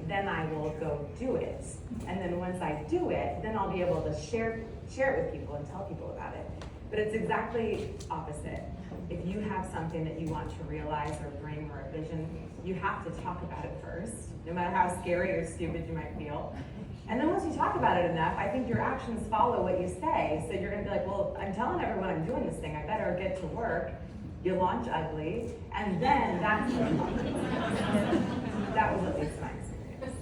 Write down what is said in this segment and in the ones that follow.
then I will go do it. And then once I do it, then I'll be able to share it with people and tell people about it. But it's exactly opposite. If you have something that you want to realize or bring or a vision, you have to talk about it first, no matter how scary or stupid you might feel. And then once you talk about it enough, I think your actions follow what you say. So you're gonna be like, well, I'm telling everyone I'm doing this thing, I better get to work. You launch ugly, and then that's what that was at least my experience.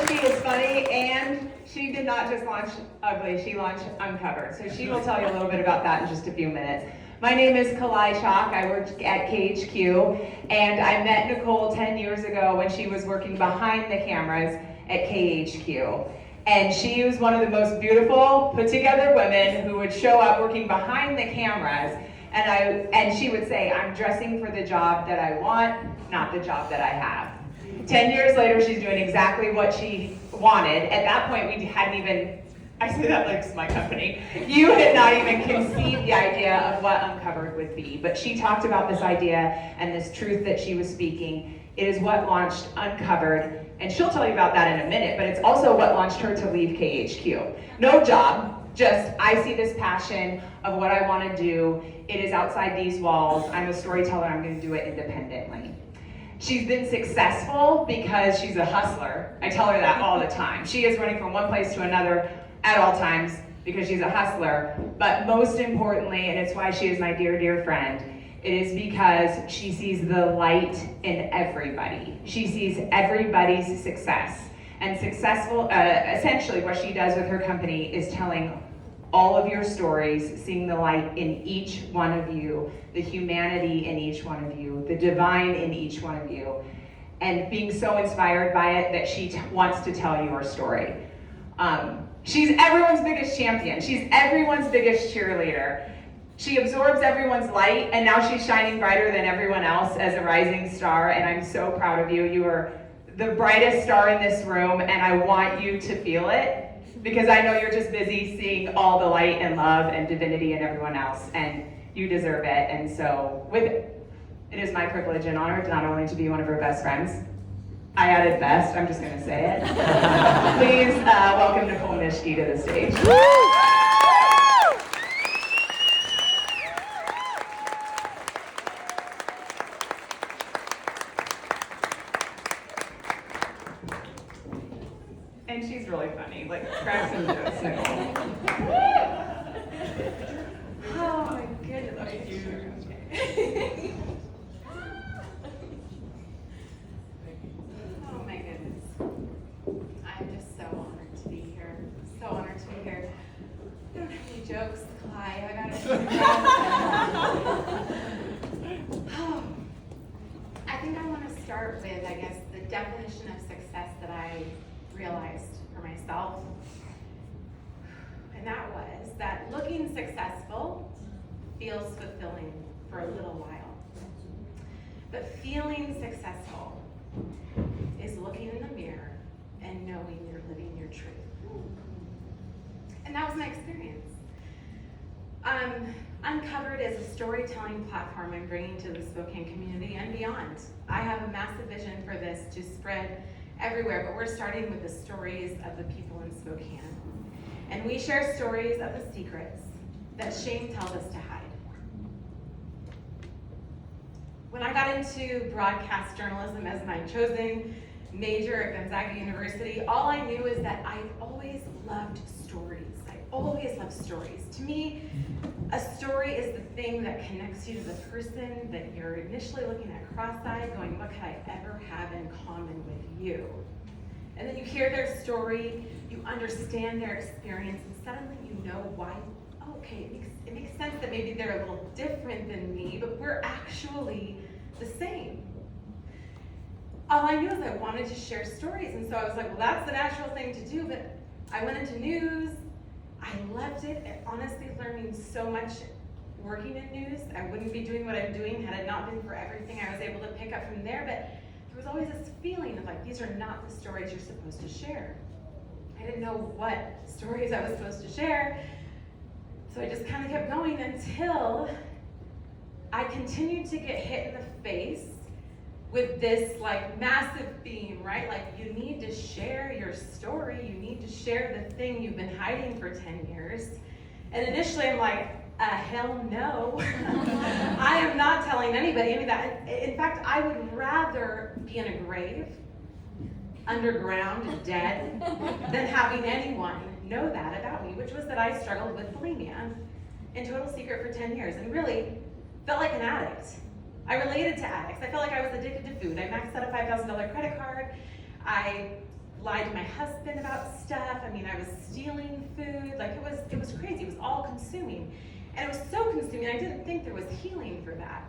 She is funny, and she did not just launch ugly, she launched uncovered. So she will tell you a little bit about that in just a few minutes. My name is Kalai Chalk. I work at KHQ, and I met Nicole 10 years ago when she was working behind the cameras at KHQ. And she was one of the most beautiful, put together women who would show up working behind the cameras, and she would say, I'm dressing for the job that I want, not the job that I have. 10 years later, she's doing exactly what she wanted. At that point, we hadn't even, I say that like it's my company, you had not even conceived the idea of what Uncovered would be. But she talked about this idea and this truth that she was speaking. It is what launched Uncovered, and she'll tell you about that in a minute, but it's also what launched her to leave KHQ. No job, just I see this passion of what I want to do. It is outside these walls. I'm a storyteller, I'm going to do it independently. She's been successful because she's a hustler. I tell her that all the time. She is running from one place to another at all times because she's a hustler. But most importantly, and it's why she is my dear, dear friend, it is because she sees the light in everybody. She sees everybody's success. And essentially what she does with her company is telling all of your stories, seeing the light in each one of you, the humanity in each one of you, the divine in each one of you, and being so inspired by it that she wants to tell your story. She's everyone's biggest champion. She's everyone's biggest cheerleader. She absorbs everyone's light, and now she's shining brighter than everyone else as a rising star, and I'm so proud of you. You are the brightest star in this room, and I want you to feel it, because I know you're just busy seeing all the light and love and divinity in everyone else, and you deserve it. And so it is my privilege and honor not only to be one of her best friends, I added best, I'm just going to say it. Please welcome Nicole Mischke to the stage. And she's really funny, like crack some jokes, Nicole. Oh my goodness. Thank you. Oh my goodness. I'm just so honored to be here. So honored to be here. I don't have any jokes, Clyde. I gotta I think I want to start with, I guess, the definition of success that I realized for myself. And that was that looking successful feels fulfilling for a little while. But feeling successful is looking in the mirror and knowing you're living your truth. And that was my experience. Uncovered is a storytelling platform I'm bringing to the Spokane community and beyond. I have a massive vision for this to spread everywhere, but we're starting with the stories of the people in Spokane. And we share stories of the secrets that shame tells us to hide. When I got into broadcast journalism as my chosen major at Gonzaga University, all I knew is that I always loved stories. I always loved stories. To me, a story is the thing that connects you to the person that you're initially looking at cross-eyed, going, what could I ever have in common with you? And then you hear their story, you understand their experience, and suddenly you know why, okay, it makes sense that maybe they're a little different than me, but we're actually the same. All I knew is I wanted to share stories, and so I was like, well, that's the natural thing to do, but I went into news, I loved it, and honestly learning so much working in news. I wouldn't be doing what I'm doing had it not been for everything I was able to pick up from there, but there was always this feeling of like, these are not the stories you're supposed to share. I didn't know what stories I was supposed to share, so I just kind of kept going until I continued to get hit in the face with this like massive theme, right? Like you need to share your story, you need to share the thing you've been hiding for 10 years. And initially I'm like, hell no. I am not telling anybody any of that. In fact, I would rather be in a grave, underground, dead, than having anyone know that about me, which was that I struggled with bulimia in total secret for 10 years and really felt like an addict. I related to addicts. I felt like I was addicted to food. I maxed out a $5,000 credit card. I lied to my husband about stuff. I mean, I was stealing food. Like it was crazy. It was all consuming. And it was so consuming, I didn't think there was healing for that.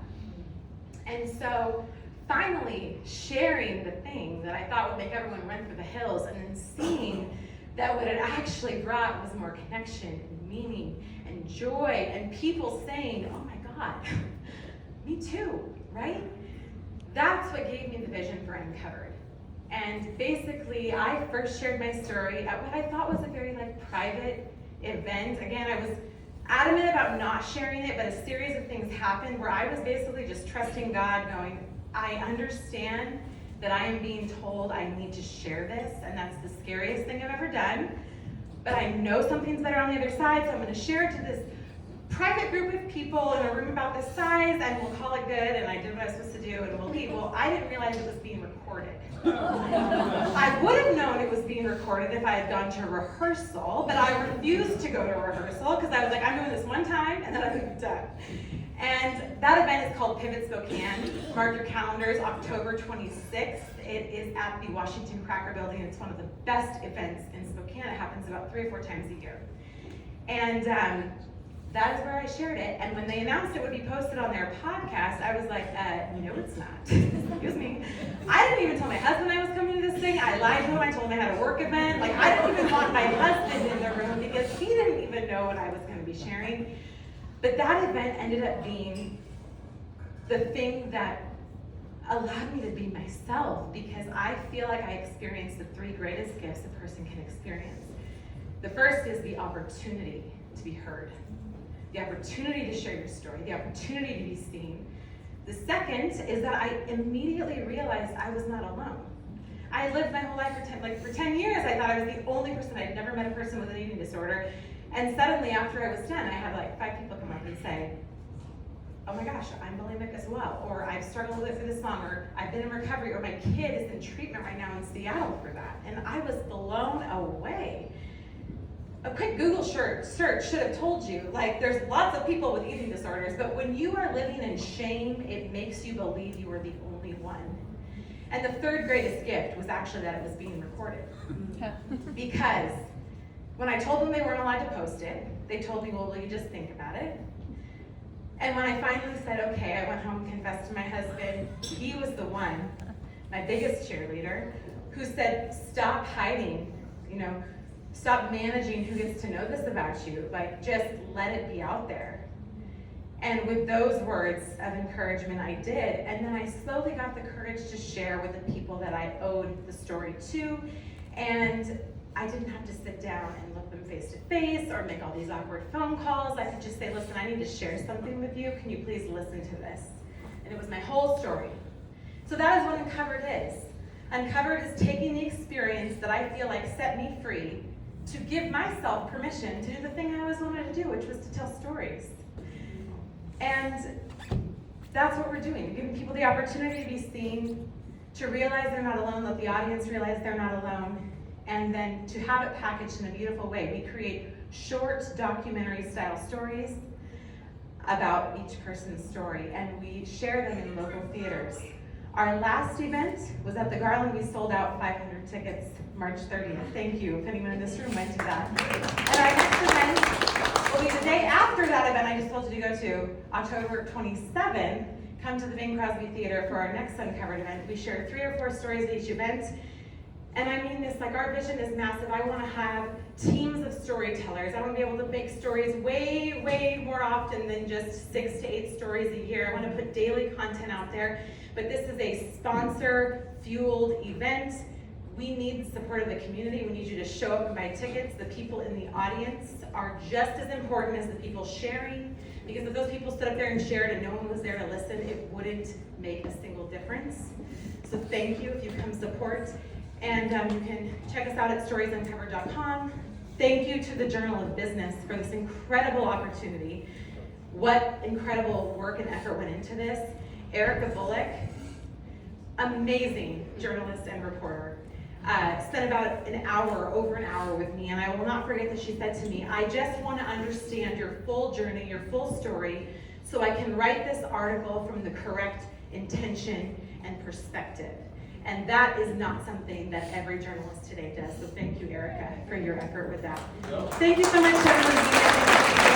And so finally sharing the thing that I thought would make everyone run for the hills, and then seeing that what it actually brought was more connection and meaning and joy and people saying, oh my God, me too, right? That's what gave me the vision for Uncovered. And basically, I first shared my story at what I thought was a very private event. Again, I was adamant about not sharing it, but a series of things happened where I was basically just trusting God, going, I understand that I am being told I need to share this, and that's the scariest thing I've ever done. But I know something's better on the other side, so I'm going to share it to this private group of people in a room about this size, and we'll call it good, and I did what I was supposed to do, and we'll leave. Well, I didn't realize it was being recorded. I would have known it was being recorded if I had gone to rehearsal, but I refused to go to rehearsal because I was like, I'm doing this one time, and then I'm going to be done. And that event is called Pivot Spokane. Mark your calendars, October 26th. It is at the Washington Cracker Building. It's one of the best events in Spokane. It happens about 3 or 4 times a year. And that is where I shared it. And when they announced it would be posted on their podcast, I was like, no, it's not. Excuse me. I didn't even tell my husband I was coming to this thing. I lied to him. I told him I had a work event. I didn't even want my husband in the room because he didn't even know what I was going to be sharing. But that event ended up being the thing that allowed me to be myself, because I feel like I experienced the 3 greatest gifts a person can experience. The first is the opportunity to be heard, the opportunity to share your story, the opportunity to be seen. The second is that I immediately realized I was not alone. I lived my whole life for 10 years, I thought I was the only person. I'd never met a person with an eating disorder. And suddenly, after I was done, I had 5 people come up and say, oh my gosh, I'm bulimic as well, or I've struggled with it for this long, or I've been in recovery, or my kid is in treatment right now in Seattle for that. And I was blown away. A quick Google search should have told you, there's lots of people with eating disorders, but when you are living in shame, it makes you believe you are the only one. And the 3rd greatest gift was actually that it was being recorded. Because when I told them they weren't allowed to post it, they told me, well, will you just think about it? And when I finally said, okay, I went home, confessed to my husband, he was the one, my biggest cheerleader, who said, stop hiding, stop managing who gets to know this about you, just let it be out there. And with those words of encouragement, I did. And then I slowly got the courage to share with the people that I owed the story to. And I didn't have to sit down and look them face to face or make all these awkward phone calls. I could just say, listen, I need to share something with you. Can you please listen to this? And it was my whole story. So that is what Uncovered is. Uncovered is taking the experience that I feel like set me free to give myself permission to do the thing I always wanted to do, which was to tell stories. And that's what we're doing, giving people the opportunity to be seen, to realize they're not alone, let the audience realize they're not alone, and then to have it packaged in a beautiful way. We create short documentary-style stories about each person's story, and we share them in local theaters. Our last event was at the Garland. We sold out 500 tickets March 30th. Thank you if anyone in this room went to that. And our next event will be the day after that event I just told you to go to, October 27th. Come to the Bing Crosby Theater for our next Uncovered event. We share 3 or 4 stories at each event. And I mean this, our vision is massive. I want to have teams of storytellers. I want to be able to make stories way, way more often than just 6 to 8 stories a year. I want to put daily content out there. But this is a sponsor-fueled event. We need the support of the community. We need you to show up and buy tickets. The people in the audience are just as important as the people sharing, because if those people stood up there and shared and no one was there to listen, it wouldn't make a single difference. So thank you if you come support. And you can check us out at storiesuncovered.com. Thank you to the Journal of Business for this incredible opportunity. What incredible work and effort went into this. Erica Bullock, amazing journalist and reporter, spent about an hour, over an hour with me, and I will not forget that she said to me, I just want to understand your full journey, your full story, so I can write this article from the correct intention and perspective. And that is not something that every journalist today does. So thank you, Erica, for your effort with that. Thank you so much, everyone.